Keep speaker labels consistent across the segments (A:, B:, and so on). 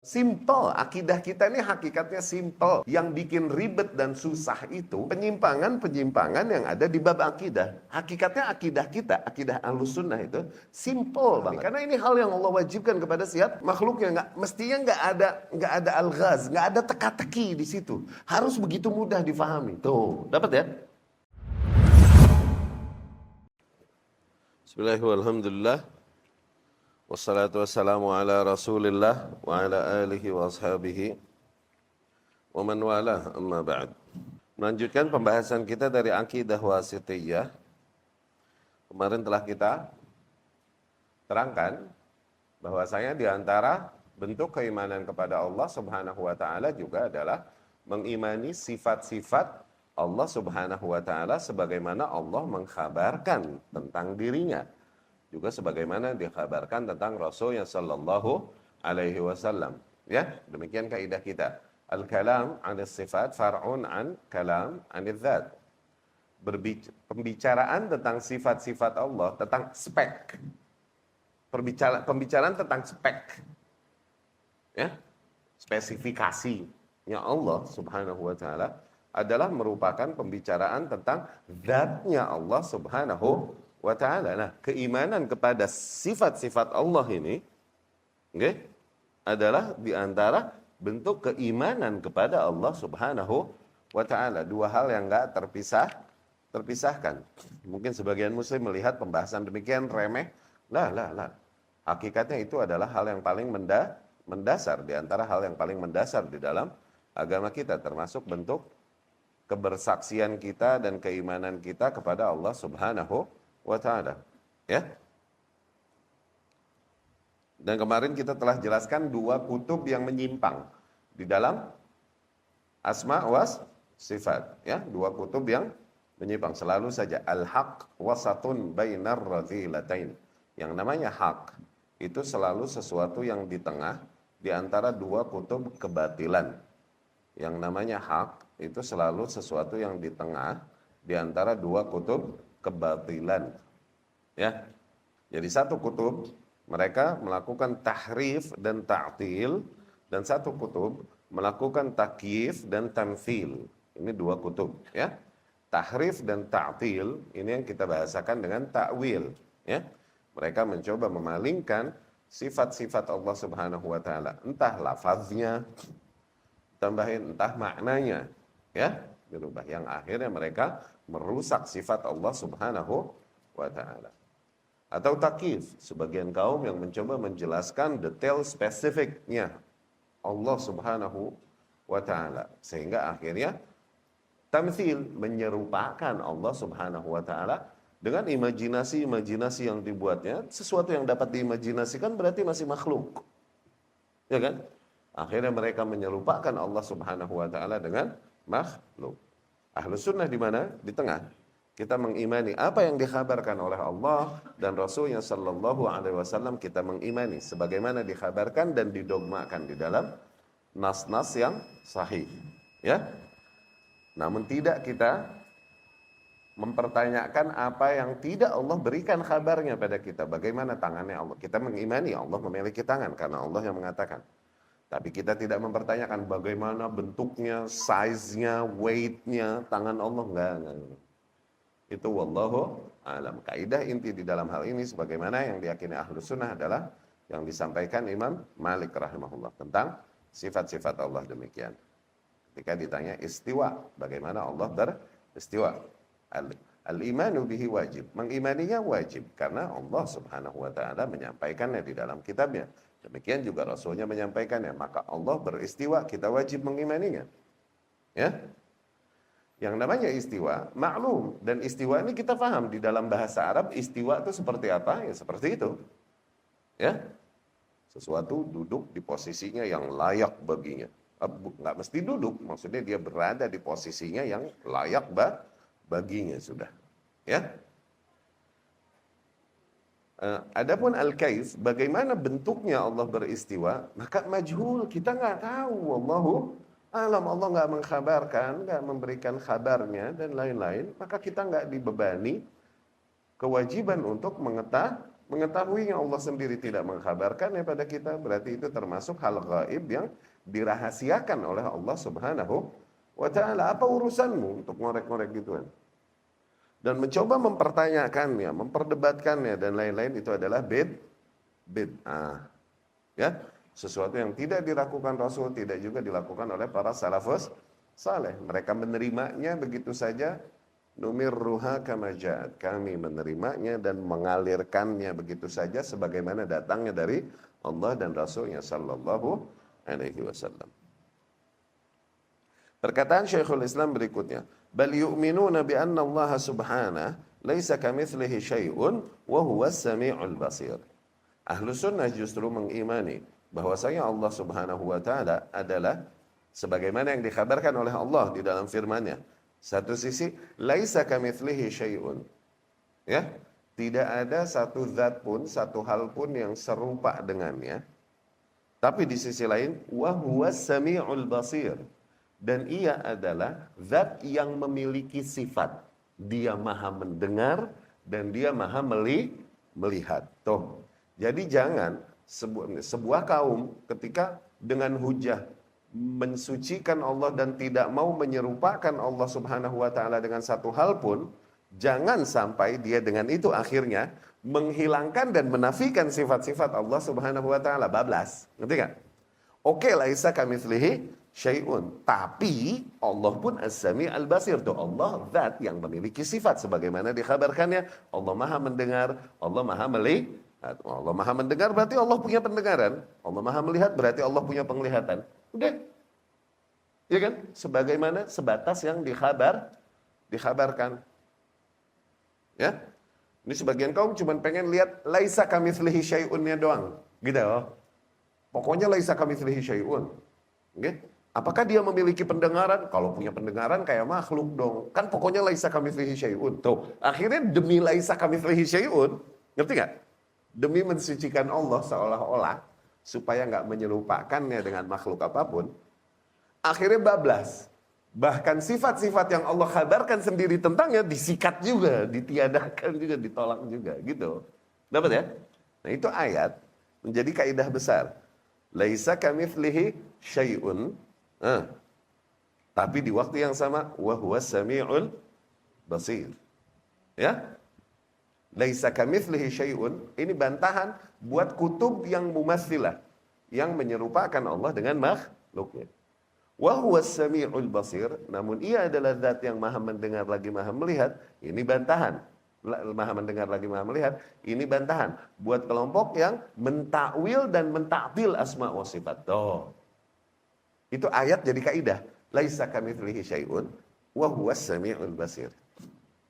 A: Simple, akidah kita ini hakikatnya simple. Yang bikin ribet dan susah itu penyimpangan-penyimpangan yang ada di bab akidah. Hakikatnya akidah kita, akidah Ahlussunnah itu simple banget. Karena ini hal yang Allah wajibkan kepada setiap makhluknya. Mestinya nggak ada alghaz, nggak ada teka-teki di situ. Harus begitu mudah difahami. Tuh, dapat ya? Bismillahirrahmanirrahim. Wassalatu wassalamu ala rasulillah wa ala alihi wa ashabihi wa man walah amma ba'd. Melanjutkan pembahasan kita dari akidah wasithiyah. Kemarin telah kita terangkan bahwasanya di antara bentuk keimanan kepada Allah Subhanahu wa taala juga adalah mengimani sifat-sifat Allah Subhanahu wa taala sebagaimana Allah mengkhabarkan tentang dirinya. Juga sebagaimana dikhabarkan tentang Rasulnya Sallallahu Alaihi Wasallam. Ya, demikian kaidah kita. Al-kalam anis sifat far'un an kalam anil dzat. Pembicaraan tentang sifat-sifat Allah, tentang spek. Pembicaraan tentang spek. Ya, spesifikasinya Allah Subhanahu wa taala adalah merupakan pembicaraan tentang zatnya Allah Subhanahu wa ta'ala. Nah, keimanan kepada sifat-sifat Allah ini adalah diantara bentuk keimanan kepada Allah Subhanahu wa ta'ala. Dua hal yang enggak terpisahkan. Mungkin sebagian muslim melihat pembahasan demikian remeh. Lah. Hakikatnya itu adalah hal yang paling mendasar, diantara hal yang paling mendasar di dalam agama kita, termasuk bentuk kebersaksian kita dan keimanan kita kepada Allah Subhanahu wa ta'ala. Ya. Dan kemarin kita telah jelaskan dua kutub yang menyimpang di dalam asma was sifat, ya, dua kutub yang menyimpang. Selalu saja al-haq wasatun bainar radhilatain. Yang namanya hak itu selalu sesuatu yang di tengah di antara dua kutub kebatilan. Yang namanya hak itu selalu sesuatu yang di tengah di antara dua kutub kebatilan. Ya. Jadi satu kutub mereka melakukan tahrif dan ta'til, dan satu kutub melakukan takyif dan tamthil. Ini dua kutub, ya. Tahrif dan ta'til ini yang kita bahasakan dengan ta'wil, ya. Mereka mencoba memalingkan sifat-sifat Allah Subhanahu wa taala, entah lafaznya, tambahin entah maknanya, ya, berubah, yang akhirnya mereka merusak sifat Allah Subhanahu wa ta'ala. Atau takyif, sebagian kaum yang mencoba menjelaskan detail spesifiknya Allah Subhanahu wa ta'ala, sehingga akhirnya tamthil, menyerupakan Allah Subhanahu wa ta'ala dengan imajinasi-imajinasi yang dibuatnya. Sesuatu yang dapat diimajinasikan berarti masih makhluk, ya kan? Akhirnya mereka menyerupakan Allah Subhanahu wa ta'ala dengan makhluk. Ahlussunnah di mana? Di tengah. Kita mengimani apa yang dikhabarkan oleh Allah dan Rasulnya Sallallahu Alaihi Wasallam, kita mengimani sebagaimana dikhabarkan dan didogmakan di dalam nas-nas yang sahih, ya. Namun tidak kita mempertanyakan apa yang tidak Allah berikan kabarnya pada kita. Bagaimana tangannya Allah? Kita mengimani Allah memiliki tangan karena Allah yang mengatakan. Tapi kita tidak mempertanyakan bagaimana bentuknya, size-nya, weight-nya, tangan Allah. Enggak. Itu wallahu alam. Kaidah inti di dalam hal ini sebagaimana yang diyakini Ahlussunnah adalah yang disampaikan Imam Malik rahimahullah tentang sifat-sifat Allah demikian. Ketika ditanya istiwa, bagaimana Allah beristiwa? Al-imanu bihi wajib. Mengimaninya wajib karena Allah Subhanahu wa taala menyampaikannya di dalam kitabnya. Demikian juga Rasulnya menyampaikannya. Maka Allah beristiwa, kita wajib mengimaninya. Ya. Yang namanya istiwa, maklum. Dan istiwa ini kita paham. Di dalam bahasa Arab, istiwa itu seperti apa? Ya seperti itu. Ya. Sesuatu duduk di posisinya yang layak baginya. Nggak mesti duduk, maksudnya dia berada di posisinya yang layak baginya sudah. Ya. Adapun al-kaif, bagaimana bentuknya Allah beristiwa, maka majhul, kita nggak tahu. Wallahu alam, Allah nggak mengkhabarkan, nggak memberikan kabarnya dan lain-lain, maka kita nggak dibebani kewajiban untuk Mengetahui yang Allah sendiri tidak mengkhabarkannya pada kita, berarti itu termasuk hal gaib yang dirahasiakan oleh Allah Subhanahu wa ta'ala. Apa urusanmu untuk ngorek-ngorek gituan? Dan mencoba mempertanyakannya, memperdebatkannya, dan lain-lain, itu adalah bid'ah. Ya, sesuatu yang tidak dilakukan Rasul, tidak juga dilakukan oleh para salafus saleh. Mereka menerimanya begitu saja, numirruha kama ja'at. Kami menerimanya dan mengalirkannya begitu saja sebagaimana datangnya dari Allah dan Rasulnya sallallahu alaihi wasallam. Perkataan Syekhul Islam berikutnya, bal yu'minuna bi anna Allah subhanahu laisa kamitslihi syai'un wa huwas samiul basir. Ahlu sunnah justru mengimani bahwasanya Allah Subhanahu wa taala adalah sebagaimana yang dikabarkan oleh Allah di dalam firman-Nya. Satu sisi, laisa kamitslihi syai'un. Ya, tidak ada satu zat pun, satu hal pun yang serupa dengannya. Tapi di sisi lain, wa huwas samiul basir. Dan ia adalah zat yang memiliki sifat. Dia maha mendengar dan dia maha melihat. Tuh. Jadi jangan sebuah kaum ketika dengan hujah mensucikan Allah dan tidak mau menyerupakan Allah Subhanahu wa taala dengan satu hal pun, jangan sampai dia dengan itu akhirnya menghilangkan dan menafikan sifat-sifat Allah Subhanahu wa taala. Bablas. Ngerti enggak? Oke, laisa kamitslihi syai'un, tapi Allah pun as-sami' al-basir. Tuh, Allah zat yang memiliki sifat sebagaimana dikabarkannya. Allah maha mendengar, Allah maha melihat. Allah maha mendengar berarti Allah punya pendengaran. Allah maha melihat berarti Allah punya penglihatan. Udah. Ya kan? Sebagaimana sebatas yang dikhabarkan. Ya. Ini sebagian kaum cuma pengen lihat laisa kamitslihi syai'unnya doang. Gitu. Pokoknya laisa kamitslihi syai'un. Oke? Apakah dia memiliki pendengaran? Kalau punya pendengaran kayak makhluk dong. Kan pokoknya laisa kamitslihi syai'un. Tuh, akhirnya demi laisa kamitslihi syai'un, ngerti nggak? Demi mensucikan Allah seolah-olah supaya nggak menyerupakannya dengan makhluk apapun, akhirnya bablas. Bahkan sifat-sifat yang Allah kabarkan sendiri tentangnya disikat juga, ditiadakan juga, ditolak juga, gitu. Dapat ya? Nah, itu ayat menjadi kaidah besar. Laisa kamitslihi syai'un. Tapi di waktu yang sama wa huwas samiul basir. Ya? Laisa kamitslihi syai'un, ini bantahan buat kutub yang mumatsilah, yang menyerupakan Allah dengan makhluknya. Wa huwas samiul basir, namun ia adalah zat yang maha mendengar lagi maha melihat. Ini bantahan. Maha mendengar lagi maha melihat. Ini bantahan buat kelompok yang mentakwil dan mentaktil asma wa sifat. Tuh. Itu ayat jadi kaidah. Laisa kamitslihi syai'un wa huwas samiul basir.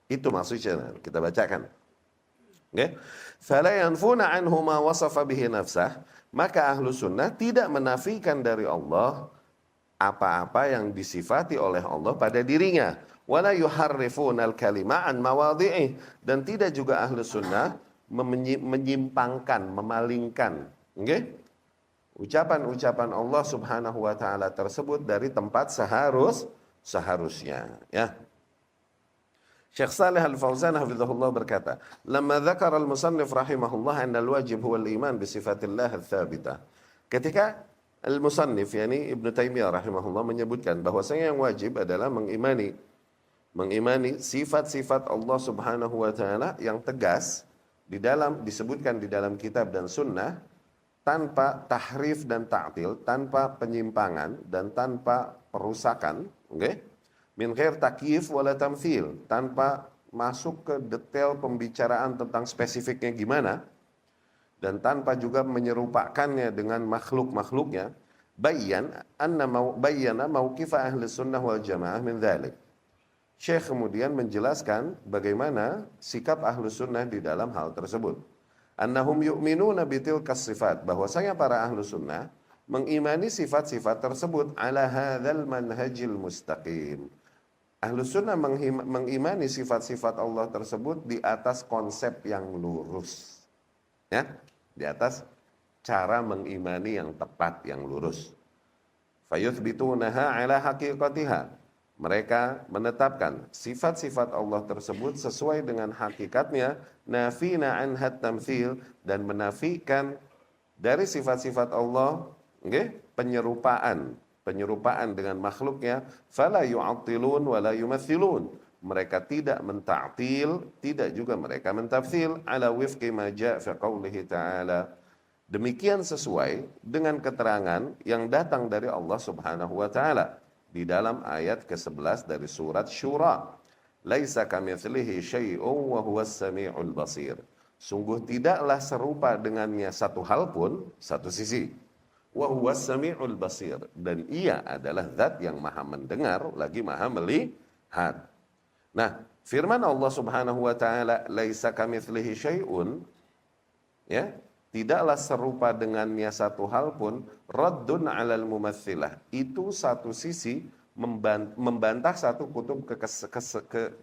A: Itu maksudnya, kita bacakan. Okay. Fala yanfuna anhu ma wasafa bihi nafsah, maka ahlu sunnah tidak menafikan dari Allah apa-apa yang disifati oleh Allah pada dirinya. Wala yuharrifuna al-kalima an mawadhi'i, dan tidak juga ahlu sunnah menyimpangkan, memalingkan, okay? Ucapan-ucapan Allah Subhanahu wa taala tersebut dari tempat seharusnya, ya. Syekh Saleh Al-Fauzan hafizahullah berkata, "Lamma dzakara al-musannif rahimahullah anna al-wajib huwa al-iman bi sifatillah ats-tsabitah." Ketika al-musannif yakni Ibnu Taimiyah rahimahullah menyebutkan bahwasanya yang wajib adalah mengimani sifat-sifat Allah Subhanahu wa taala yang tegas disebutkan di dalam kitab dan sunnah, tanpa tahrif dan ta'til, tanpa penyimpangan dan tanpa perusakan, okay? Min ghair takyif wala tamthil, tanpa masuk ke detail pembicaraan tentang spesifiknya gimana, dan tanpa juga menyerupakannya dengan makhluk-makhluknya. Bayyana mauqif ahli sunnah wal jamaah min dzalik. Syekh kemudian menjelaskan bagaimana sikap ahlu sunnah di dalam hal tersebut. Annahum yu'minuna bitilkas sifat, bahwasanya para ahlu sunnah mengimani sifat-sifat tersebut ala hadzal manhajil mustaqim. Ahlu sunnah mengimani sifat-sifat Allah tersebut di atas konsep yang lurus, ya, di atas cara mengimani yang tepat, yang lurus. Fayuthbitunaha ala haqiqatiha, Mereka menetapkan sifat-sifat Allah tersebut sesuai dengan hakikatnya, nafina anhat tamthil, dan menafikan dari sifat-sifat Allah, okay, penyerupaan dengan makhluknya, fala yu'attilun wa la yumathilun. Mereka tidak menta'til, tidak juga mereka mentafsil, ala wifqi ma ja' fi qawlihi ta'ala. Demikian sesuai dengan keterangan yang datang dari Allah Subhanahu wa taala di dalam ayat ke-11 dari surat Syura. Laisa kamitslihi syai'un wa huwas samiul basir. Sungguh tidaklah serupa dengannya satu hal pun, satu sisi. Wa huwas samiul basir, dan ia adalah zat yang maha mendengar lagi maha melihat. Nah, firman Allah Subhanahu wa taala, laisa kamitslihi syai'un, ya, tidaklah serupa dengannya satu hal pun, raddun 'alal mumatsilah. Itu satu sisi membantah satu kutub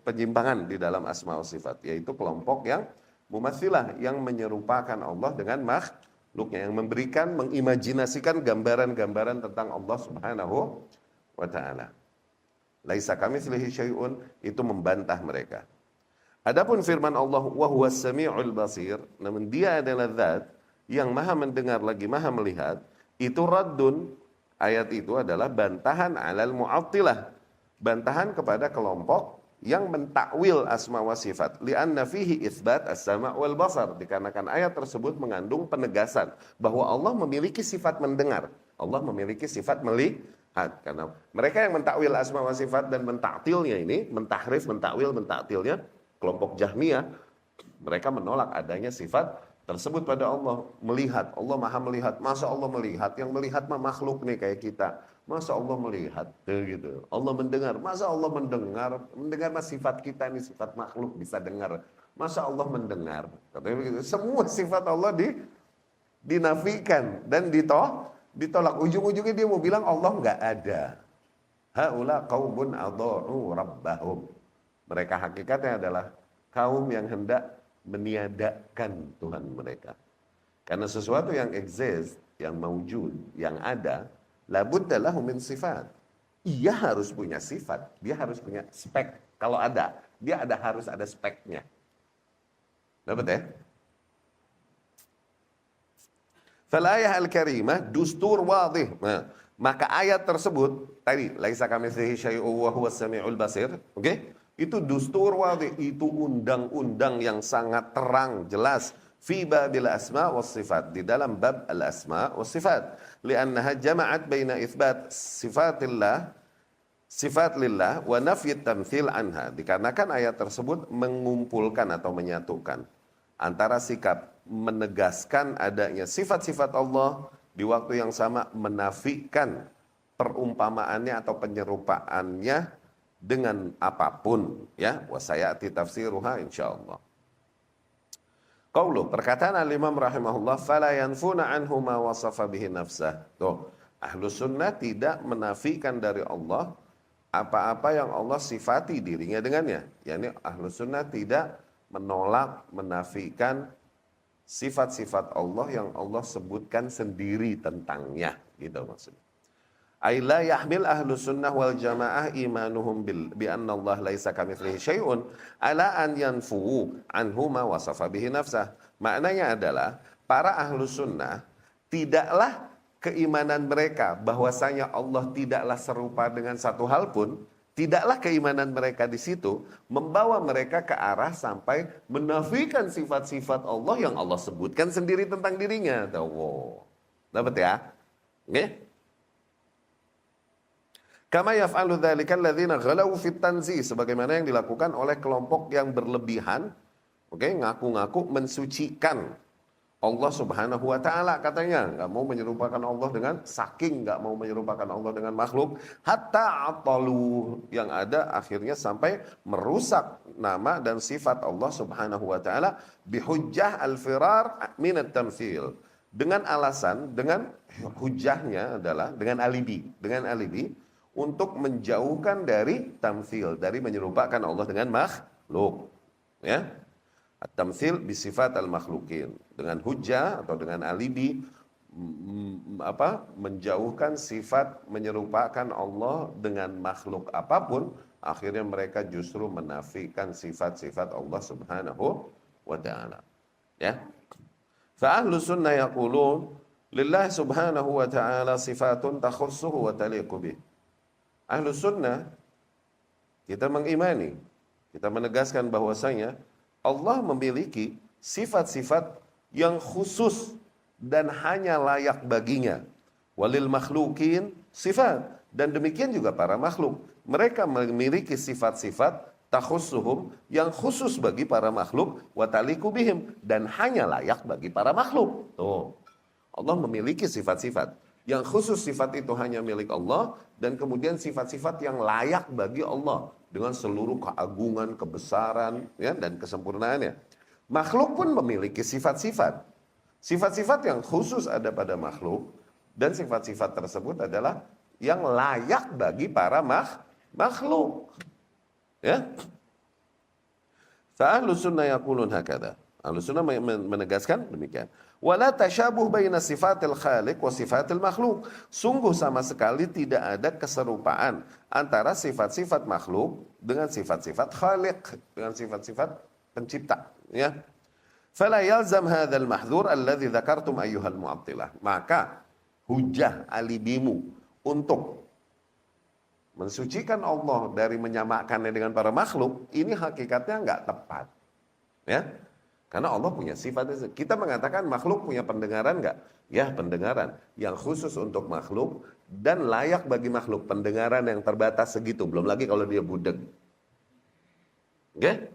A: penyimpangan di dalam asma wa sifat, yaitu kelompok yang mumatsilah, yang menyerupakan Allah dengan makhluknya, yang memberikan, mengimajinasikan gambaran-gambaran tentang Allah Subhanahu wa taala. Laisa kamitslihi syai'un, itu membantah mereka. Adapun firman Allah, wa huwas samiul basir, namun dia adalah zat yang maha mendengar lagi maha melihat, itu raddun, ayat itu adalah bantahan alal mu'attilah, bantahan kepada kelompok yang mentakwil asma wa sifat, li'anna fihi itsbat as-sama' wal basar, dikarenakan ayat tersebut mengandung penegasan bahwa Allah memiliki sifat mendengar, Allah memiliki sifat melihat. Karena mereka yang mentakwil asma wa sifat dan mentaktilnya ini, mentahrif, mentakwil, mentaktilnya, kelompok Jahmiyah, mereka menolak adanya sifat tersebut pada Allah. Melihat, Allah maha melihat. Masa Allah melihat? Yang melihat mah makhluk nih kayak kita. Masa Allah melihat? Gitu. Allah mendengar. Masa Allah mendengar? Mendengar mah sifat kita nih, sifat makhluk bisa dengar. Masa Allah mendengar? Katanya begitu. Semua sifat Allah dinafikan dan ditolak. Ujung-ujungnya dia mau bilang Allah nggak ada. Haula qaumun adha'u rabbahum. Mereka hakikatnya adalah kaum yang hendak meniadakan Tuhan mereka. Karena sesuatu yang exist, yang maujud, yang ada, labudda lahu min sifat. Ia harus punya sifat, dia harus punya spek. Kalau ada, dia harus ada speknya. Dapat ya? Falayah al-karimah dustur wadih. Nah, maka ayat tersebut tadi, laisa kamitslihi syai'un wa huwas samiul basir, oke? Itu dustur wadih, itu undang-undang yang sangat terang, jelas. Fi babil asma was sifat, di dalam bab al-asma was sifat. Liannaha jama'at baina itsbat sifatillah, sifat lillah wa nafyi tamtsil anha. Dikarenakan ayat tersebut mengumpulkan atau menyatukan antara sikap menegaskan adanya sifat-sifat Allah, di waktu yang sama menafikan perumpamaannya atau penyerupaannya dengan apapun, ya. Wa sayati tafsiruha insyaallah. Qaulu, perkataan al-Imam rahimahullah, fala yanfuna anhu ma wasafa bihi nafsah. Tuh, Ahlus Sunnah tidak menafikan dari Allah apa-apa yang Allah sifati dirinya dengannya. Yani Ahlus Sunnah tidak menolak, menafikan sifat-sifat Allah yang Allah sebutkan sendiri tentangnya, gitu maksudnya. Ay la yahmil ahlus sunnah wal jamaah imanuhum bi anna Allah laisa kamitslihi syai'un ala an yanfu anhu ma wasafa bihi nafsah. Maknanya adalah para ahlus sunnah tidaklah keimanan mereka bahwasanya Allah tidaklah serupa dengan satu hal pun, tidaklah keimanan mereka di situ membawa mereka ke arah sampai menafikan sifat-sifat Allah yang Allah sebutkan sendiri tentang dirinya. Wow. Dapat ya? Oke? Kama yaf'alu dzalika alladziina ghalau fit tanzih, sebagaimana yang dilakukan oleh kelompok yang berlebihan, oke, ngaku-ngaku mensucikan Allah Subhanahu wa taala, katanya enggak mau menyerupakan Allah dengan, saking enggak mau menyerupakan Allah dengan makhluk, hatta atalu, yang ada akhirnya sampai merusak nama dan sifat Allah Subhanahu wa taala bihujjah al-firar min at-tamtsil, dengan alasan, dengan hujahnya adalah dengan alibi untuk menjauhkan dari tamtsil, dari menyerupakan Allah dengan makhluk, ya. At-tamtsil bisifat al-makhlukin, dengan hujah atau dengan alibi menjauhkan sifat menyerupakan Allah dengan makhluk apapun, akhirnya mereka justru menafikan sifat-sifat Allah Subhanahu wa taala. Ya. Fa ahlus sunnah yaqulun lillah subhanahu wa ta'ala sifatun takhussuhu wa taliqu bih. Ahlus sunnah, kita mengimani, kita menegaskan bahwasanya Allah memiliki sifat-sifat yang khusus dan hanya layak baginya. Walil makhlukin sifat, dan demikian juga para makhluk. Mereka memiliki sifat-sifat takhussuhum yang khusus bagi para makhluk, wa taliqu bihim, dan hanya layak bagi para makhluk. Tuh. Allah memiliki sifat-sifat yang khusus, sifat itu hanya milik Allah, dan kemudian sifat-sifat yang layak bagi Allah dengan seluruh keagungan, kebesaran, ya, dan kesempurnaannya. Makhluk pun memiliki sifat-sifat. Sifat-sifat yang khusus ada pada makhluk, dan sifat-sifat tersebut adalah yang layak bagi para makhluk. Ya. Fa ahlus sunnah yaqulun hakadha. Ahlus sunnah menegaskan demikian. Wala tasyabuh baina sifatil khaliq wa sifatil makhluk. Sungguh sama sekali tidak ada keserupaan antara sifat-sifat makhluk dengan sifat-sifat khaliq, dengan sifat-sifat pencipta, ya. Fala yalzam hadzal mahdhur alladhi dzakartum ayyuhal mu'attilah. Maka hujah alibimu untuk mensucikan Allah dari menyamakannya dengan para makhluk, ini hakikatnya nggak tepat. Ya, karena Allah punya sifat. Kita mengatakan makhluk punya pendengaran nggak? Ya, pendengaran yang khusus untuk makhluk dan layak bagi makhluk. Pendengaran yang terbatas segitu, belum lagi kalau dia budeg. Oke?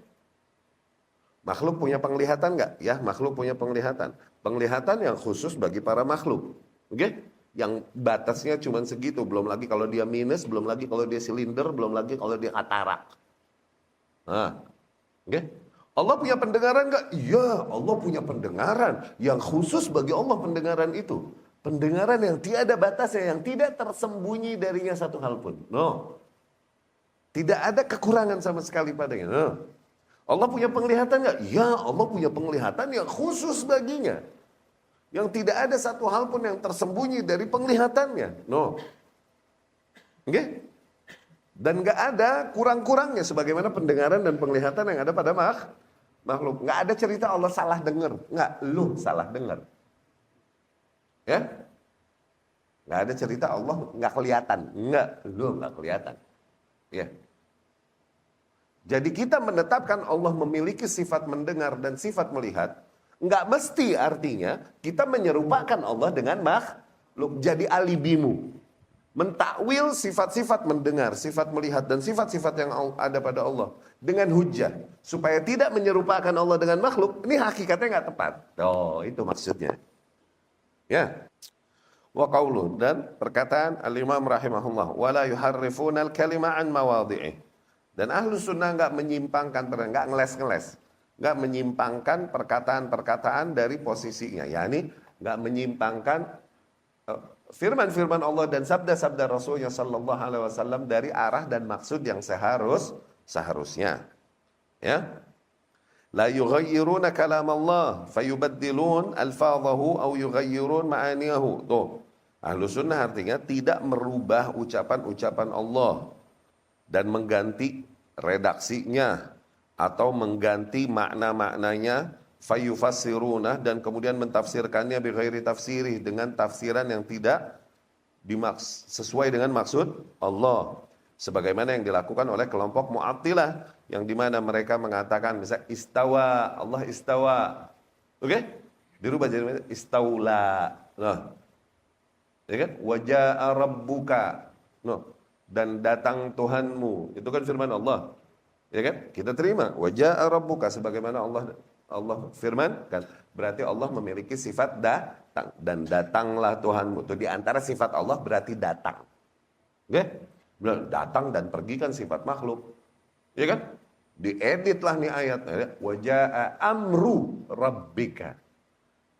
A: Makhluk punya penglihatan nggak? Ya, makhluk punya penglihatan. Penglihatan yang khusus bagi para makhluk. Oke? Yang batasnya cuma segitu, belum lagi kalau dia minus, belum lagi kalau dia silinder, belum lagi kalau dia katarak. Nah, oke? Allah punya pendengaran nggak? Iya, Allah punya pendengaran yang khusus bagi Allah. Pendengaran itu, pendengaran yang tiada batasnya, yang tidak tersembunyi darinya satu hal pun. No, tidak ada kekurangan sama sekali padanya. No. Allah punya penglihatan nggak? Iya, Allah punya penglihatan yang khusus baginya, yang tidak ada satu hal pun yang tersembunyi dari penglihatannya. No. Oke? Okay? Dan nggak ada kurang-kurangnya sebagaimana pendengaran dan penglihatan yang ada pada makhluk. Nggak ada cerita Allah salah dengar. Nggak, lu salah dengar. Ya? Nggak ada cerita Allah nggak kelihatan. Nggak, lu nggak kelihatan. Ya. Jadi kita menetapkan Allah memiliki sifat mendengar dan sifat melihat, nggak mesti artinya kita menyerupakan Allah dengan makhluk. Jadi alibimu mentakwil sifat-sifat mendengar, sifat melihat, dan sifat-sifat yang ada pada Allah dengan hujah supaya tidak menyerupakan Allah dengan makhluk, ini hakikatnya nggak tepat. Oh, itu maksudnya. Ya. Wa qaulu, dan perkataan al-Imam rahimahullah, wala yuharrifuna al-kalima an mawadhi'i. Dan ahlu sunnah nggak menyimpangkan, nggak ngeles-ngeles, nggak menyimpangkan perkataan-perkataan dari posisinya, yakni nggak menyimpangkan firman-firman Allah dan sabda-sabda Rasulnya Sallallahu Alaihi Wasallam dari arah dan maksud yang seharusnya. Ya, la yughayyiruna kalam Allah, fayubaddilun alfadhahu aw yughayyirun ma'aniyahu. Tuh, ahlu sunnah artinya tidak merubah ucapan-ucapan Allah dan mengganti redaksinya atau mengganti makna-maknanya, fayufassiruna, dan kemudian mentafsirkannya bighairi tafsirih, dengan tafsiran yang tidak sesuai dengan maksud Allah, sebagaimana yang dilakukan oleh kelompok Mu'attilah, yang dimana mereka mengatakan misalnya istawa, Allah istawa, oke? Dirubah jadi istaula, nah, ya kan? Waja'a rabbuka, no, dan datang Tuhanmu, itu kan firman Allah, ya kan? Kita terima waja'a rabbuka sebagaimana Allah firman kan, berarti Allah memiliki sifat datang, dan datanglah Tuhanmu. Itu di antara sifat Allah berarti datang. Oke? Datang dan pergi kan sifat makhluk. Ya kan? Dieditlah nih ayat, waja'a amru rabbika.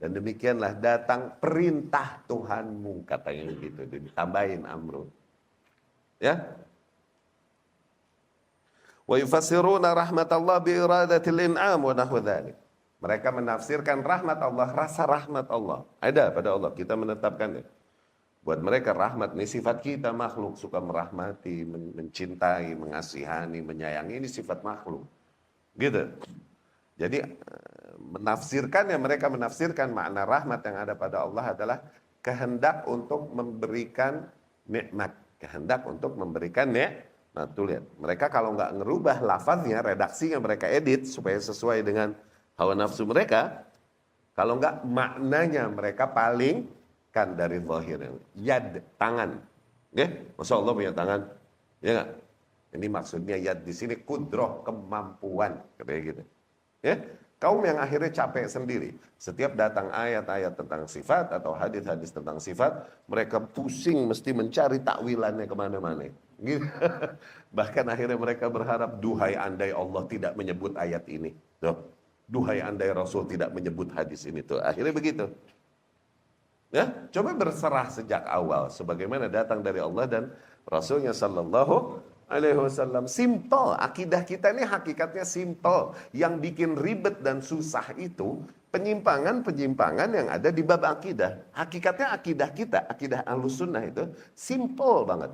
A: Dan demikianlah datang perintah Tuhanmu, katanya begitu, ditambahin amru. Ya? Wa yufassiruna rahmatallah bi iradatil in'am wa nahwu dzalik. Mereka menafsirkan rahmat Allah, rasa rahmat Allah. Ada pada Allah, kita menetapkannya. Buat mereka rahmat ini sifat kita makhluk, suka merahmati, mencintai, mengasihani, menyayangi, ini sifat makhluk. Gitu. Jadi menafsirkannya, mereka menafsirkan makna rahmat yang ada pada Allah adalah kehendak untuk memberikan nikmat, kehendak untuk memberikan nikmat. Nah, tuh lihat, mereka kalau nggak ngerubah lafaznya, redaksinya mereka edit supaya sesuai dengan hawa nafsu mereka. Kalau nggak, maknanya mereka palingkan dari zahirnya. Yad, tangan. Ya, Masya Allah punya tangan. Ya nggak? Ini maksudnya yad di sini kudroh, kemampuan, kayak gitu. Ya, kaum yang akhirnya capek sendiri. Setiap datang ayat-ayat tentang sifat atau hadis-hadis tentang sifat, mereka pusing mesti mencari takwilannya kemana-mana. Gitu. Bahkan akhirnya mereka berharap, duhai andai Allah tidak menyebut ayat ini. Tuh. Duhai andai Rasul tidak menyebut hadis ini. Tuh. Akhirnya begitu. Ya, coba berserah sejak awal sebagaimana datang dari Allah dan Rasulnya sallallahu alaihi wasallam. Simple, akidah kita ini hakikatnya simple. Yang bikin ribet dan susah itu penyimpangan-penyimpangan yang ada di bab akidah. Hakikatnya akidah kita, akidah Ahlus Sunnah itu simple banget.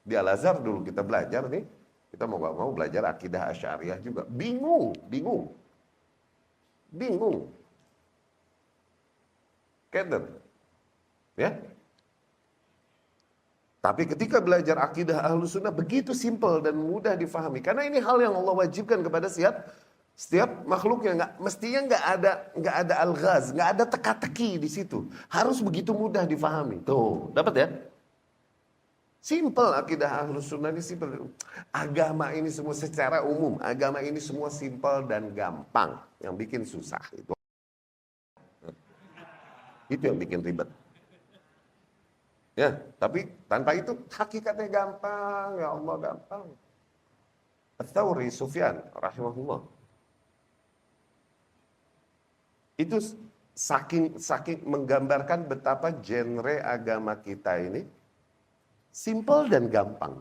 A: Di Al-Azhar dulu kita belajar nih, kita mau gak mau belajar akidah Asy'ariyah juga. Bingung. Keder. Ya. Tapi ketika belajar akidah Ahlus Sunnah begitu simple dan mudah difahami. Karena ini hal yang Allah wajibkan kepada setiap makhluknya. Mestinya nggak ada al-ghaz, nggak ada teka-teki di situ. Harus begitu mudah difahami. Tuh, dapat ya? Simple akidah Ahlus Sunnah ini simple. Agama ini semua secara umum, agama ini semua simple dan gampang. Yang bikin susah itu yang bikin ribet. Ya, tapi tanpa itu hakikatnya gampang, ya Allah gampang. Ats-Tsauri Sufyan rahimahullah. Itu saking menggambarkan betapa genre agama kita ini simple dan gampang.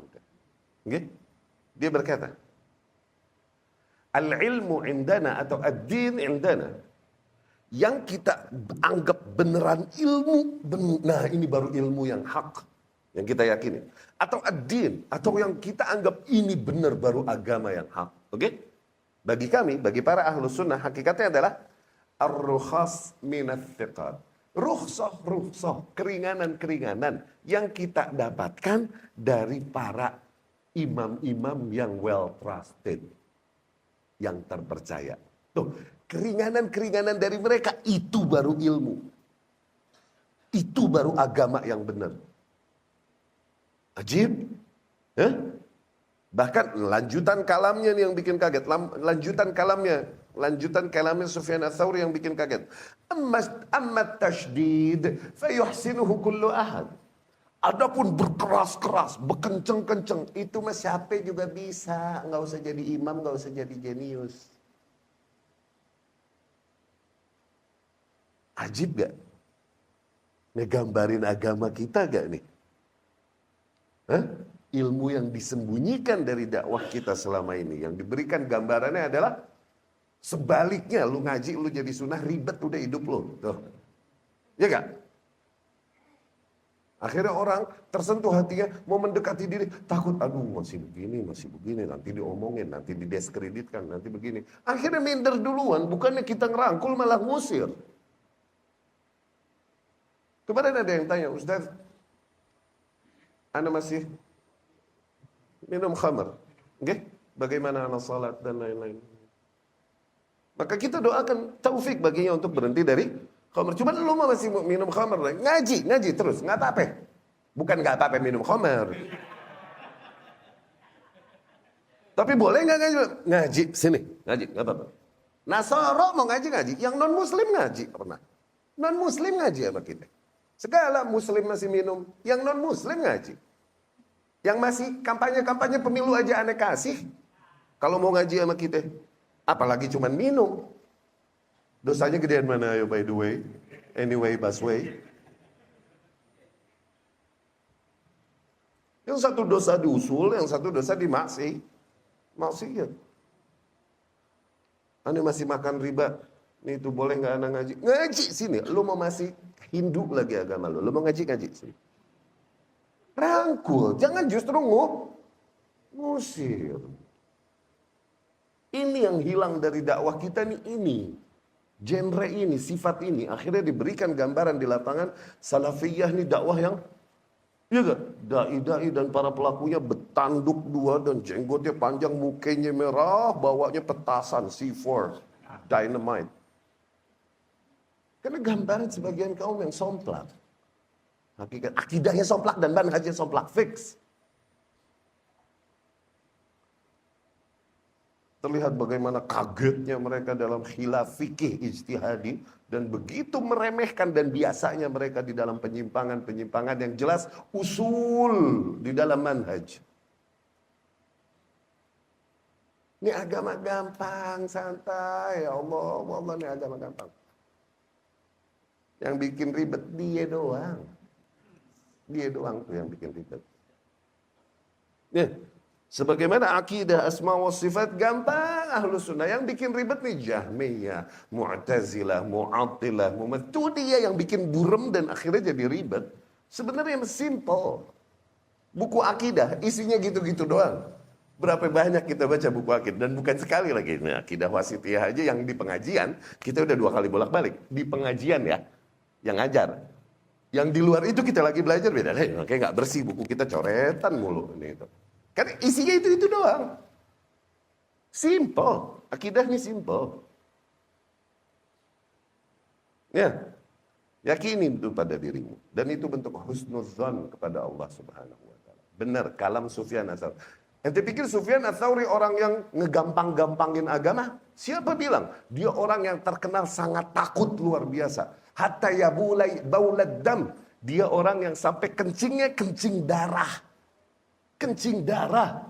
A: Okay? Dia berkata, al-ilmu indana atau ad-din indana, yang kita anggap beneran ilmu, nah ini baru ilmu yang hak, yang kita yakini. Atau ad-din, atau yang kita anggap ini benar baru agama yang hak. Oke? Bagi kami, bagi para Ahlus Sunnah, hakikatnya adalah ar-rukhas minat thiqat. Rukhsah, keringanan-keringanan yang kita dapatkan dari para imam-imam yang well trusted, yang terpercaya. Tuh, keringanan-keringanan dari mereka itu baru ilmu. Itu baru agama yang benar. Ajib. Bahkan lanjutan kalamnya nih yang bikin kaget. Lanjutan kalamnya Sufyan Ats-Tsauri yang bikin kaget. Amma tashdid fayuhsinuhu kullu ahad. Adapun berkeras-keras, berkenceng-kenceng, itu mah siapa juga bisa. Nggak usah jadi imam, nggak usah jadi jenius. Ajib gak? Ngegambarin agama kita gak nih? Ilmu yang disembunyikan dari dakwah kita selama ini, yang diberikan gambarannya adalah sebaliknya. Lu ngaji, lu jadi sunnah, ribet udah hidup lu. Tuh. Ya gak? Akhirnya orang tersentuh hatinya, mau mendekati diri, takut, aduh masih begini, nanti diomongin, nanti didiskreditkan, nanti begini. Akhirnya minder duluan, bukannya kita ngerangkul malah ngusir. Kemarin ada yang tanya, Ustaz, Anda masih minum khamar, okay? Bagaimana anak salat dan lain-lain. Maka kita doakan taufik baginya untuk berhenti dari khamar. Cuma lu masih minum khamar, ngaji terus, nggak apa-apa. Bukan nggak apa-apa minum khamar. Tapi boleh nggak ngaji? Sini, ngaji, nggak apa-apa. Nasoro mau ngaji, yang non muslim ngaji pernah. Non muslim ngaji sama kita. Segala muslim masih minum, yang non muslim ngaji. Yang masih kampanye pemilu aja aneh kasih. Kalau mau ngaji sama kita, apalagi cuman minum. Dosanya gedean mana ayo by the way? Anyway, busway. Yang satu dosa diusul, yang satu dosa dimaksih. Maksiyat. Anda masih makan riba, Nih itu boleh nggak anak ngaji? Ngaji sini. Lu mau masih Hindu lagi agama lu. Lu mau ngaji sini. Rangkul. Jangan justru ngusir. Ini yang hilang dari dakwah kita nih ini. Genre ini, sifat ini. Akhirnya diberikan gambaran di lapangan. Salafiyah nih dakwah yang iya gak? Dai-dai dan para pelakunya bertanduk dua dan jenggotnya panjang, mukanya merah, bawanya petasan, C4, dynamite. Karena gambaran sebagian kaum yang somplak. Hakikat akidahnya somplak dan manhajnya somplak, fix. Terlihat bagaimana kagetnya mereka dalam khilaf fikih ijtihadi dan begitu meremehkan dan biasanya mereka di dalam penyimpangan-penyimpangan yang jelas usul di dalam manhaj. Ini agama gampang, santai, ya Allah, Allah ini agama gampang. Yang bikin ribet dia doang. Dia doang tuh yang bikin ribet. Nih, sebagaimana akidah asma wa sifat gampang ahlus sunnah. Yang bikin ribet nih Jahmiyah, Mu'tazilah, Mu'attilah, itu dia yang bikin burem dan akhirnya jadi ribet. Sebenarnya simple. Buku akidah isinya gitu-gitu doang. Berapa banyak kita baca buku akidah dan bukan sekali lagi. Nah, akidah wasitiyah aja yang di pengajian kita udah 2 kali bolak-balik. Di pengajian ya, yang ngajar. Yang di luar itu kita lagi belajar beda. Makanya nggak bersih buku kita coretan mulu ini itu. Kan isinya itu doang. Simple. Akidah ini simple. Ya. Yakini itu pada dirimu. Dan itu bentuk husnuzan kepada Allah Subhanahu wa taala. Benar kalam Sufyan Ats-Tsauri. Ente pikir Sufyan Ats-Tsauri orang yang ngegampang-gampangin agama? Siapa bilang? Dia orang yang terkenal sangat takut luar biasa. Hatta yabulai baulad dam. Dia orang yang sampai kencingnya kencing darah. Kencing darah.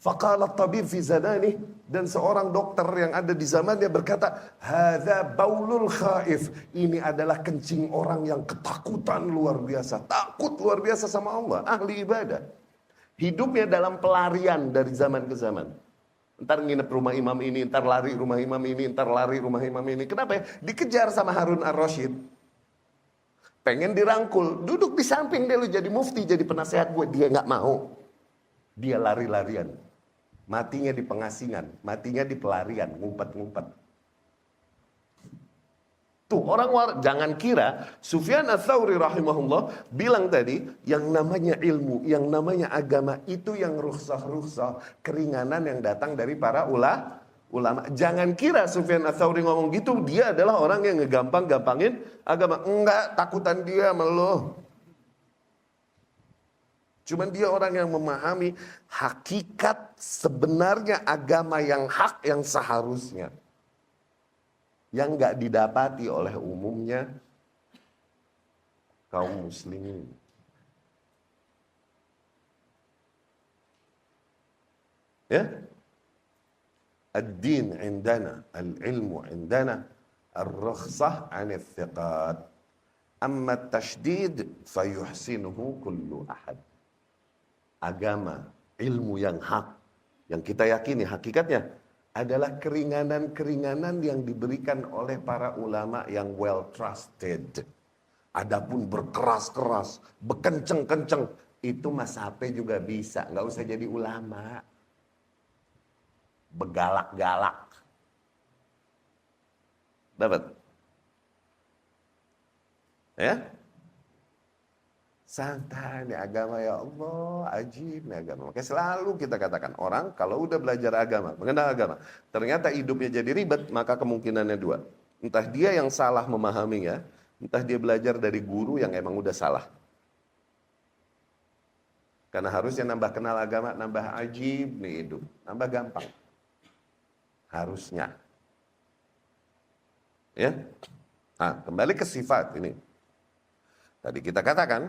A: Faqala tabib fi zadani, dan seorang dokter yang ada di zamannya berkata, hadza baulul khaif. Ini adalah kencing orang yang ketakutan luar biasa, takut luar biasa sama Allah, ahli ibadah. Hidupnya dalam pelarian dari zaman ke zaman. Ntar nginep rumah imam ini, ntar lari rumah imam ini, ntar lari rumah imam ini. Kenapa ya? Dikejar sama Harun ar-Rasyid. Pengen dirangkul, duduk di samping dia, lu jadi mufti, jadi penasehat gue. Dia nggak mau. Dia lari-larian. Matinya di pengasingan, matinya di pelarian, ngumpet-ngumpet. Tuh orang jangan kira Sufyan Ats-Tsauri rahimahullah bilang tadi yang namanya ilmu, yang namanya agama itu yang rukhsah-rukhsah, keringanan yang datang dari para ulama. Jangan kira Sufyan Ats-Tsauri ngomong gitu dia adalah orang yang ngegampang-gampangin agama. Enggak, takutan dia meluh. Cuman dia orang yang memahami hakikat sebenarnya agama yang hak yang seharusnya. Yang nggak didapati oleh umumnya kaum muslimin. Ya? Ad-din indana, al-ilmu indana, ar-rukhsah 'an al-thiqat. Amma at-tashdid fayuhsinuhu kullu ahad. Agama, ilmu yang hak, yang kita yakini hakikatnya adalah keringanan-keringanan yang diberikan oleh para ulama yang well trusted. Adapun berkeras-keras, bekenceng-kenceng, itu Mas Hape juga bisa, nggak usah jadi ulama. Begalak-galak. Dapat? Ya? Santai nih agama, ya Allah, ajib nih agama. Makanya selalu kita katakan orang kalau udah belajar agama, mengenal agama, ternyata hidupnya jadi ribet, maka kemungkinannya 2. Entah dia yang salah memahaminya, entah dia belajar dari guru yang emang udah salah. Karena harusnya nambah kenal agama, nambah ajib nih hidup, nambah gampang. Harusnya. Ya. Nah, kembali ke sifat ini. Tadi kita katakan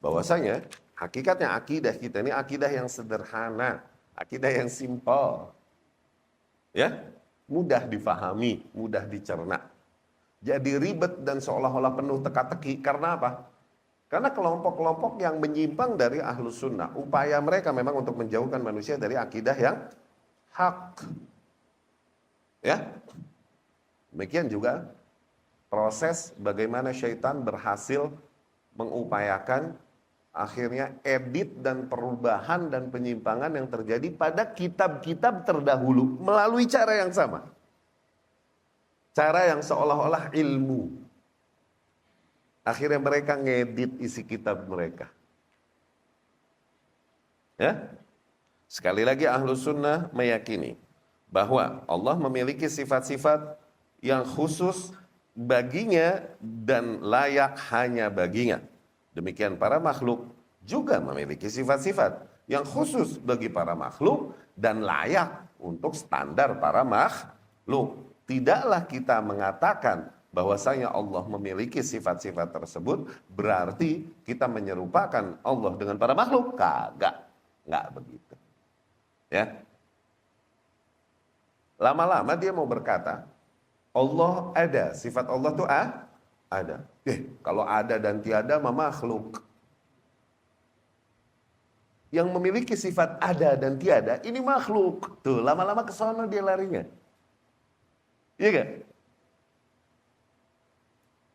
A: bahwasanya hakikatnya akidah kita ini akidah yang sederhana, akidah yang simpel. Ya, mudah difahami, mudah dicerna. Jadi ribet dan seolah-olah penuh teka-teki karena apa? Karena kelompok-kelompok yang menyimpang dari ahlus sunnah, upaya mereka memang untuk menjauhkan manusia dari akidah yang hak. Ya. Demikian juga proses bagaimana syaitan berhasil mengupayakan akhirnya edit dan perubahan dan penyimpangan yang terjadi pada kitab-kitab terdahulu melalui cara yang sama. Cara yang seolah-olah ilmu. Akhirnya mereka ngedit isi kitab mereka. Ya? Sekali lagi Ahlus Sunnah meyakini bahwa Allah memiliki sifat-sifat yang khusus baginya dan layak hanya baginya. Demikian para makhluk juga memiliki sifat-sifat yang khusus bagi para makhluk dan layak untuk standar para makhluk. Tidaklah kita mengatakan bahwasanya Allah memiliki sifat-sifat tersebut berarti kita menyerupakan Allah dengan para makhluk. Kagak, nggak begitu. Ya. Lama-lama dia mau berkata, Allah ada, sifat Allah tuh ada. Kalau ada dan tiada mah makhluk. Yang memiliki sifat ada dan tiada ini makhluk. Tuh, lama-lama ke sono dia larinya. Iya gak?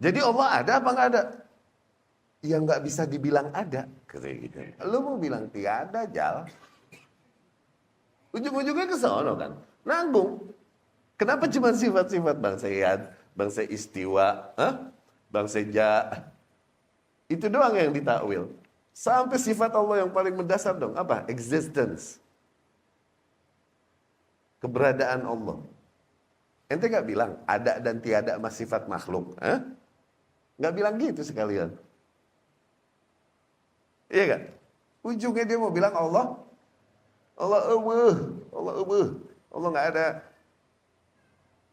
A: Jadi Allah ada apa nggak ada? Ya nggak bisa dibilang ada. Gitu. Lu mau bilang tiada, Jal. Ujung-ujungnya ke sono kan. Nanggung. Kenapa cuma sifat-sifat bangsa Yad, bangsa Istiwa, bangsa Ja? Itu doang yang ditakwil. Sampai sifat Allah yang paling mendasar dong. Apa? Existence. Keberadaan Allah. Ente gak bilang ada dan tiada mas sifat makhluk. Gak bilang gitu sekalian. Iya gak? Ujungnya dia mau bilang Allah gak ada.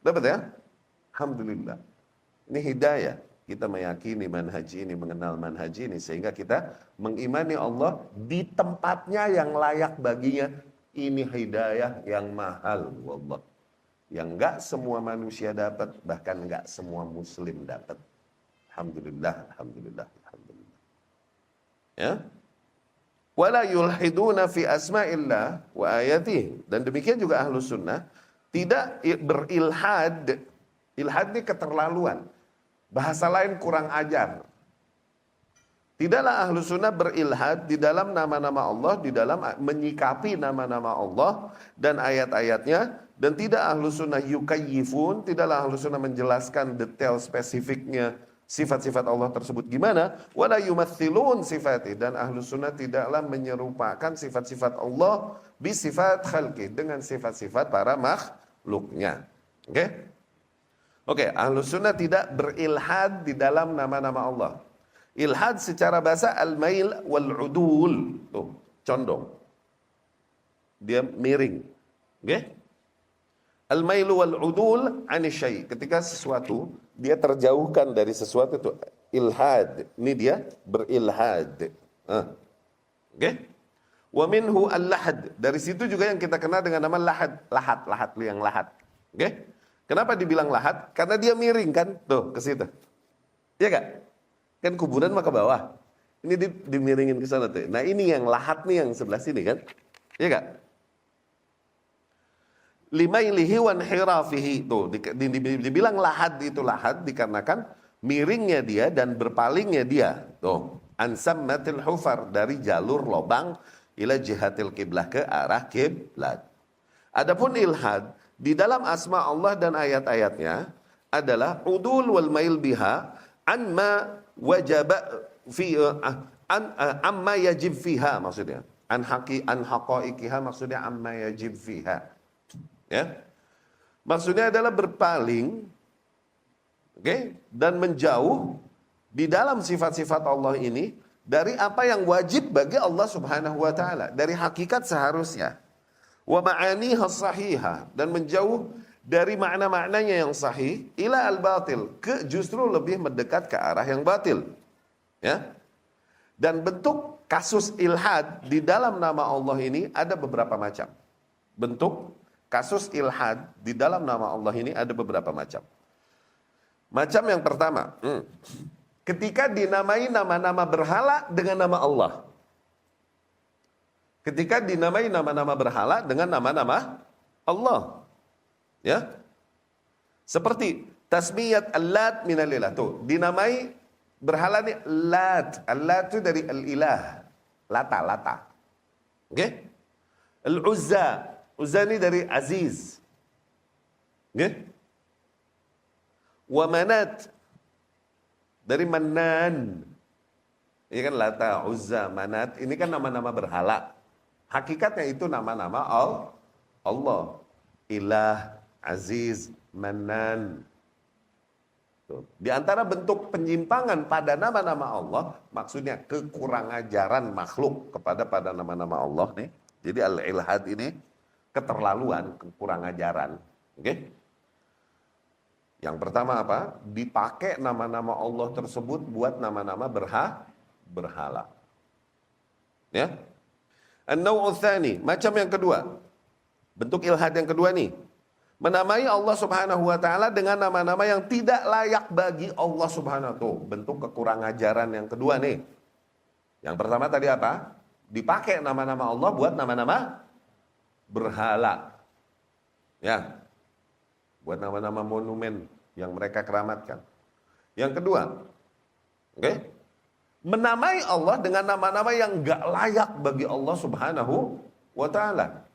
A: Dapat ya? Alhamdulillah. Ini hidayah. Kita meyakini manhaj ini, mengenal manhaj ini. Sehingga kita mengimani Allah di tempatnya yang layak baginya. Ini hidayah yang mahal. Wallah. Yang enggak semua manusia dapat. Bahkan enggak semua muslim dapat. Alhamdulillah. Alhamdulillah. Alhamdulillah. Ya. Wala yulhiduna fi asma'illah wa ayatih. Dan demikian juga Ahlus Sunnah tidak berilhad. Ilhad ini keterlaluan. Bahasa lain kurang ajar. Tidaklah Ahlus Sunnah berilhad di dalam nama-nama Allah, di dalam menyikapi nama-nama Allah dan ayat-ayatnya. Dan tidak Ahlus Sunnah yukayyifun, tidaklah Ahlus Sunnah menjelaskan detail spesifiknya sifat-sifat Allah tersebut gimana. Wala yumathilun sifati. Dan Ahlus Sunnah tidaklah menyerupakan sifat-sifat Allah bisifat khalqi, dengan sifat-sifat para makhluknya. Oke, Ahlus Sunnah tidak berilhad di dalam nama-nama Allah. Ilhad secara bahasa al-mail wal-udul. Tuh, condong. Dia miring. Al-mailu wal-udul anisyai. Ketika sesuatu, dia terjauhkan dari sesuatu itu. Ilhad. Ini dia berilhad. Wa minhu al-lahad. Dari situ juga yang kita kenal dengan nama lahad. Lahad, liang lahad. Kenapa dibilang lahad? Karena dia miring kan? Tuh, ke situ. Iya gak? Kan kuburan mah ke bawah. Ini dimiringin ke sana tuh. Nah ini yang lahat nih yang sebelah sini kan. Iya gak? Limailihi wan hirafihi. Tuh, dibilang lahad itu lahad dikarenakan miringnya dia dan berpalingnya dia. Tuh. Ansammatil hufar, dari jalur lobang ila jihatil kiblah, ke arah kiblat. Adapun ilhad di dalam asma Allah dan ayat-ayatnya adalah udul wal mail biha anma wajaba fi amma yajib fiha, maksudnya an haqaiqiha, maksudnya amma yajib fiha, ya, maksudnya adalah berpaling, dan menjauh di dalam sifat-sifat Allah ini dari apa yang wajib bagi Allah Subhanahu wa taala, dari hakikat seharusnya, wa ma'aniha sahihah, dan menjauh dari makna-maknanya yang sahih, ila al-batil, ke justru lebih mendekat ke arah yang batil. Ya. Dan bentuk kasus ilhad di dalam nama Allah ini ada beberapa macam. Bentuk kasus ilhad di dalam nama Allah ini ada beberapa macam. Macam yang pertama, ketika dinamai nama-nama berhala dengan nama Allah. Ketika dinamai nama-nama berhala dengan nama-nama Allah. Ya. Seperti Tasmiyat Al-Lat min al-ilah. Tuh, dinamai berhala ini Lat. Al-Lat itu dari al-ilah. Lata. Oke? Al-Uzza. Uzza ini dari Aziz. Oke? Wa Manat. Dari Manan. Ini kan Lata, Uzza, Manat. Ini kan nama-nama berhala. Hakikatnya itu nama-nama Allah. Ilah, Aziz, Manan. Di antara bentuk penyimpangan pada nama-nama Allah, maksudnya kekurangajaran makhluk pada nama-nama Allah nih. Jadi al-ilhad ini keterlaluan, kekurangajaran. Oke? Yang pertama apa? Dipakai nama-nama Allah tersebut buat nama-nama berhala. Ya? An-naw'u tsani, macam yang kedua. Bentuk ilhad yang kedua nih. Menamai Allah Subhanahu wa taala dengan nama-nama yang tidak layak bagi Allah Subhanahu wa taala. Bentuk kekurangajaran yang kedua nih. Yang pertama tadi apa? Dipakai nama-nama Allah buat nama-nama berhala. Ya. Buat nama-nama monumen yang mereka keramatkan. Yang kedua, oke? Menamai Allah dengan nama-nama yang enggak layak bagi Allah Subhanahu wa taala.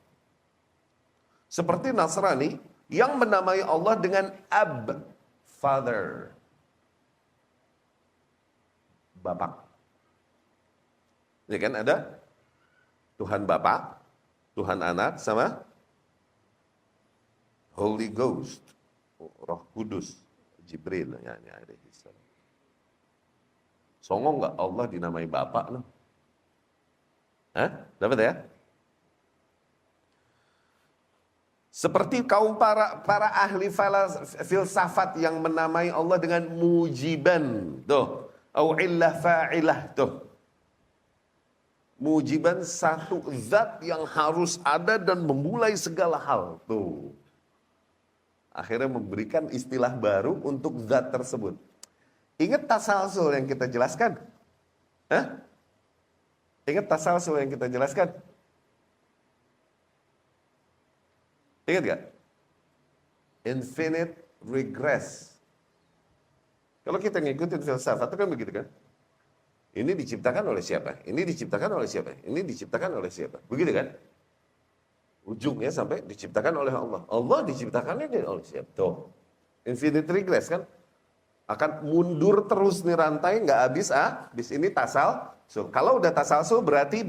A: Seperti Nasrani yang menamai Allah dengan Ab, Father, Bapak. Ya kan ada Tuhan Bapak, Tuhan Anak, sama Holy Ghost, Roh Kudus, Jibril. Songong nggak Allah dinamai Bapak? No? Hah? Dapat ya? Seperti kaum para ahli filsafat yang menamai Allah dengan mujiban, tuh, au illah fa'ilah, tuh. Mujiban satu zat yang harus ada dan memulai segala hal, tuh. Akhirnya memberikan istilah baru untuk zat tersebut. Ingat tasalsul yang kita jelaskan? Hah? Ingat tasalsul yang kita jelaskan? Ingat gak? Infinite regress. Kalau kita ngikutin filsafat itu kan begitu kan? Ini diciptakan oleh siapa? Ini diciptakan oleh siapa? Ini diciptakan oleh siapa? Begitu kan? Ujungnya sampai diciptakan oleh Allah. Allah diciptakannya oleh siapa? Tuh. Infinite regress kan? Akan mundur terus nih rantai, nggak habis habis ini tasalsul. Kalau udah tasalsul berarti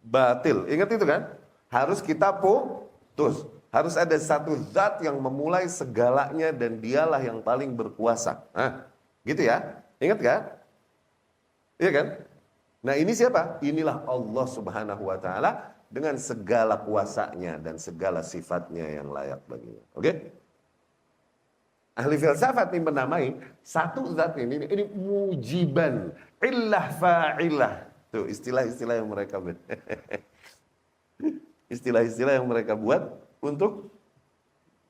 A: batil. Ingat itu kan? Harus kita putus. Harus ada satu zat yang memulai segalanya dan dialah yang paling berkuasa. Nah, gitu ya. Ingat kan? Iya kan? Nah, ini siapa? Inilah Allah Subhanahu wa taala dengan segala kuasanya dan segala sifatnya yang layak baginya. Oke? Ahli filsafat ini menamai satu zat ini mujiban, illah fa'ilah. Tuh istilah-istilah yang mereka buat. Istilah-istilah yang mereka buat untuk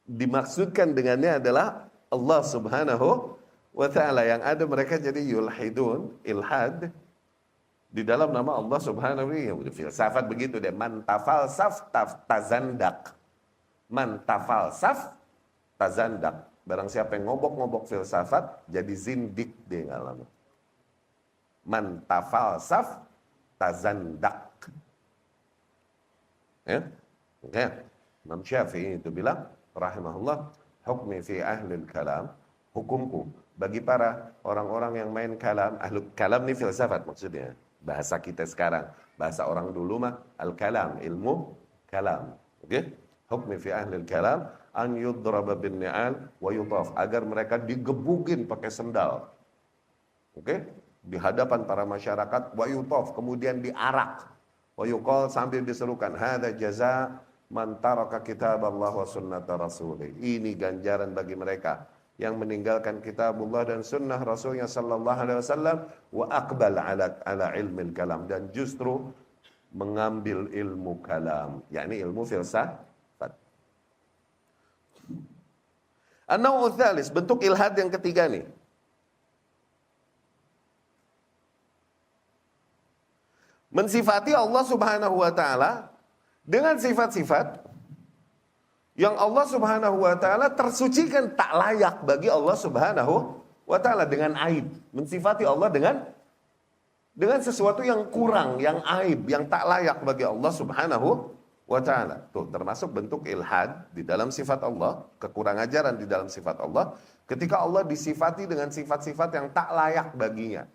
A: dimaksudkan dengannya adalah Allah Subhanahu wa ta'ala. Yang ada mereka jadi yulhidun, ilhad di dalam nama Allah Subhanahu wa ta'ala. Filsafat begitu deh, man tafalsaf tazandak. Man tafalsaf tazandak. Barang siapa yang ngobok-ngobok filsafat jadi zindik dia ngalamin. Man tafalsaf tazandak. Ya? Oke. Imam Syafi'i itu bilang rahimahullah, hukmi fi ahlil kalam, hukumku bagi para orang-orang yang main kalam. Ahlul kalam ini filsafat maksudnya. Bahasa kita sekarang, bahasa orang dulu mah al-kalam, ilmu kalam. Oke? Hukmi fi ahlil kalam an yudraba bin ni'al wa yutaf, agar mereka digebukin pakai sendal. Oke? Di hadapan para masyarakat, wa yutaf, kemudian diarak. Wa yuqal, sambil diserukan, hadza jaza man taraka kitab Allah wa sunnata rasulih. Ini ganjaran bagi mereka yang meninggalkan kitabullah dan sunnah Rasulnya sallallahu alaihi wasallam, wa aqbal ala ilmil kalam, dan justru mengambil ilmu kalam, yakni ilmu filsafat. An-naw'u tsalis, bentuk ilhad yang ketiga nih. Mensifati Allah Subhanahu wa taala dengan sifat-sifat Yang Allah Subhanahu wa taala tersucikan, tak layak bagi Allah Subhanahu wa taala dengan aib. Mensifati Allah dengan sesuatu yang kurang, yang aib, yang tak layak bagi Allah Subhanahu wa taala. Tuh, termasuk bentuk ilhad di dalam sifat Allah, kekurangan ajaran di dalam sifat Allah, ketika Allah disifati dengan sifat-sifat yang tak layak baginya.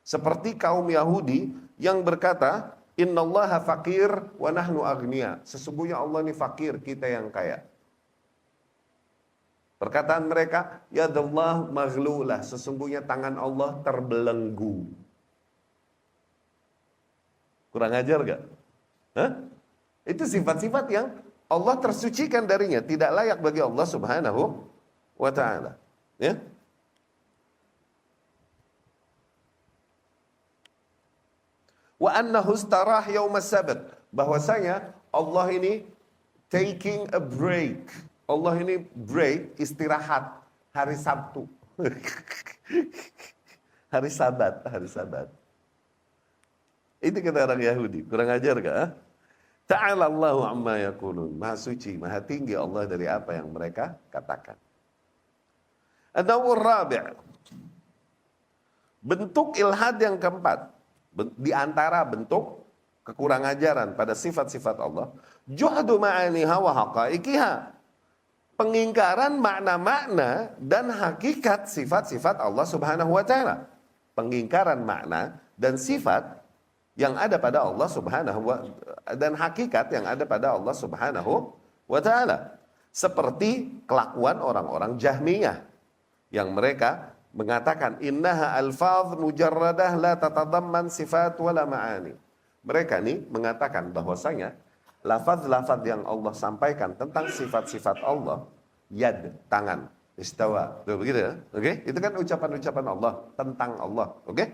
A: Seperti kaum Yahudi yang berkata, innallaha faqir wa nahnu aghnia. Sesungguhnya Allah ini fakir, kita yang kaya. Perkataan mereka, yadallah maghlulah, sesungguhnya tangan Allah terbelenggu. Kurang ajar gak? Hah? Itu sifat-sifat yang Allah tersucikan darinya, tidak layak bagi Allah Subhanahu wa taala. Ya? Wa annahu istarah yaumas sabat, bahwasanya Allah ini taking a break. Allah ini break, istirahat hari Sabtu. Hari Sabat, hari Sabat. Itu kata orang Yahudi, kurang ajar gak? Ta'ala Allahu amma yaqulun. Maha suci, maha tinggi Allah dari apa yang mereka katakan. An-naw'ur rabi'. Bentuk ilhad yang keempat. Di antara bentuk kekurangan ajaran pada sifat-sifat Allah, juhdu ma'aniha wa haqaiqiha, pengingkaran makna-makna dan hakikat sifat-sifat Allah Subhanahu wa taala. Pengingkaran makna dan sifat yang ada pada Allah Subhanahu wa dan hakikat yang ada pada Allah Subhanahu wa taala. Seperti kelakuan orang-orang Jahmiyah yang mereka mengatakan innaha alfaz mujarradah la tatadamman sifat wala ma'ani. Mereka nih mengatakan bahwasanya lafaz-lafaz yang Allah sampaikan tentang sifat-sifat Allah, yad, tangan, istawa, begitu ya? Oke? Itu kan ucapan-ucapan Allah tentang Allah, oke?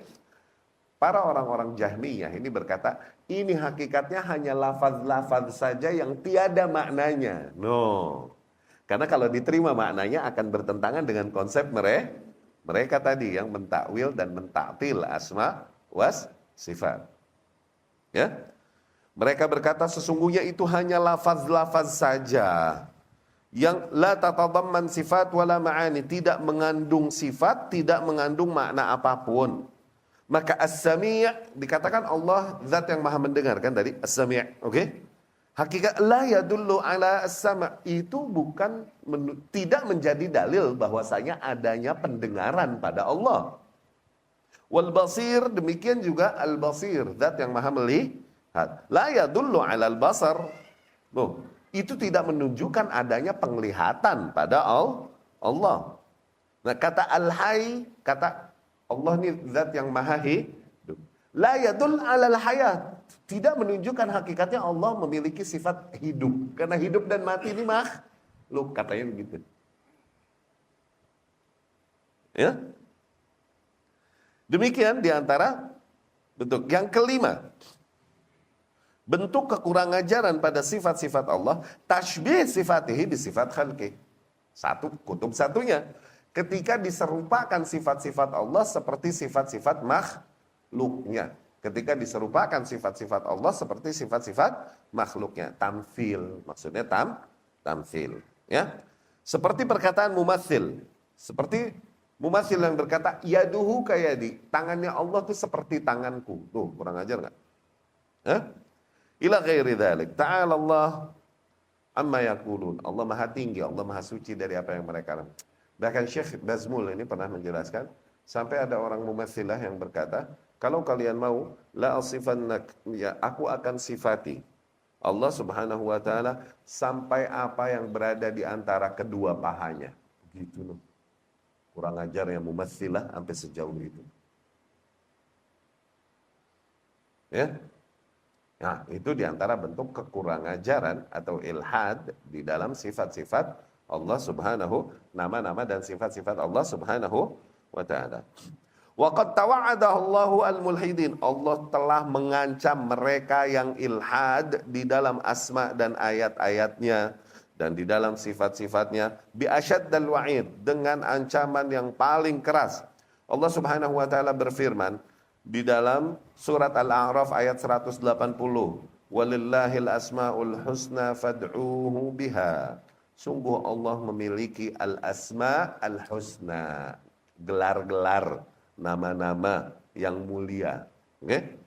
A: Para orang-orang Jahmiyah ini berkata, ini hakikatnya hanya lafaz-lafaz saja yang tiada maknanya. No. Karena kalau diterima maknanya akan bertentangan dengan konsep mereka tadi yang mentakwil dan mentaktil asma was sifat. Ya? Mereka berkata sesungguhnya itu hanya lafaz-lafaz saja yang la tatadamman sifat wala ma'ani, tidak mengandung sifat, tidak mengandung makna apapun. Maka as-sami' dikatakan Allah zat yang maha mendengar kan tadi as-sami', oke? Hakikat la yadullu ala as-sama' itu bukan tidak menjadi dalil bahwasanya adanya pendengaran pada Allah. Wal basir, demikian juga al-basir, zat yang maha melihat. La yadullu ala al-basar. Loh, itu tidak menunjukkan adanya penglihatan pada Allah. Nah, kata al-hayy, kata Allah ini zat yang maha hidup. La yadul ala al-hayat, tidak menunjukkan hakikatnya Allah memiliki sifat hidup. Karena hidup dan mati ini makhluk, katanya begitu. Ya? Demikian diantara bentuk. Yang kelima, bentuk kekurangan ajaran pada sifat-sifat Allah, tashbih sifatihi bisifat khalqih. Satu, kutub satunya. Ketika diserupakan sifat-sifat Allah seperti sifat-sifat makhluknya. Ketika diserupakan sifat-sifat Allah seperti sifat-sifat makhluknya. Tamthil, maksudnya tamthil. Ya? Seperti perkataan mumatsil. Seperti mumatsil yang berkata, yaduhu kayadi. Tangannya Allah itu seperti tanganku. Tuh, kurang ajar gak? Ila ghairi dhalik. Ta'ala Allah amma yakulun. Allah maha tinggi, Allah maha suci dari apa yang mereka lakukan. Bahkan Syekh Bazmul ini pernah menjelaskan, sampai ada orang mumatsilah yang berkata, kalau kalian mau, la asifannak, ya aku akan sifati Allah Subhanahu wa taala sampai apa yang berada di antara kedua pahanya. Begitu loh. Kurang ajar yang mumatsilah sampai sejauh itu. Ya. Nah, itu diantara bentuk kekurangan ajaran atau ilhad di dalam sifat-sifat Allah Subhanahu, nama-nama dan sifat-sifat Allah Subhanahu wa taala. Wa qad tawa'adahu Allahu al-mulhidin. Allah telah mengancam mereka yang ilhad di dalam asma dan ayat-ayatnya dan di dalam sifat-sifatnya bi asyaddal wa'id, dengan ancaman yang paling keras. Allah Subhanahu wa taala berfirman di dalam surat Al-A'raf ayat 180, walillahil asmaul husna fad'uuhu biha. Sungguh Allah memiliki al-asma al-husna, gelar-gelar, nama-nama yang mulia. Okay?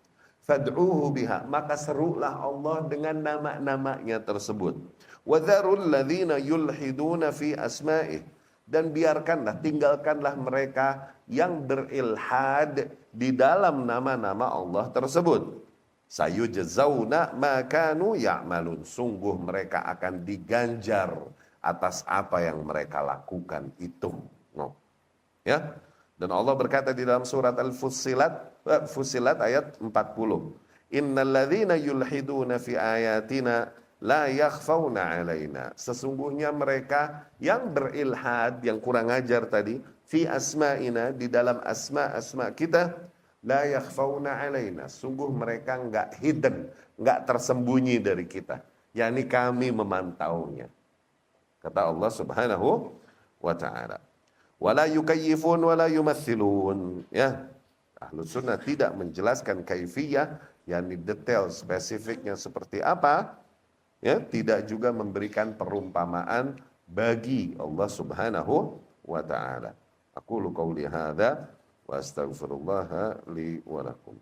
A: Fad'uhu biha, maka serulah Allah dengan nama-namanya tersebut. Wadharul ladzina yulhiduna fi asma'ih, dan biarkanlah, tinggalkanlah mereka yang berilhad di dalam nama-nama Allah tersebut. Sayujzauna ma kanu ya'malun, sungguh mereka akan diganjar atas apa yang mereka lakukan itu. No. Ya. Dan Allah berkata di dalam surat Fussilat ayat 40. Innalladzina yulhiduna fi ayatina la yakhfauna alaina. Sesungguhnya mereka yang berilhad, yang kurang ajar tadi, fi asma'ina, di dalam asma kita, la yakhfauna alaina. Sungguh mereka enggak hidden, enggak tersembunyi dari kita. yakni kami memantaunya. Kata Allah Subhanahu wa taala. Wala yukayyifun wala yumathilun. Ya. Ahlus sunnah tidak menjelaskan kaifiyah, yakni detail spesifiknya seperti apa. Ya, tidak juga memberikan perumpamaan bagi Allah Subhanahu wa taala. Aqulu qauli hadza wa astaghfirullah li wa lakum.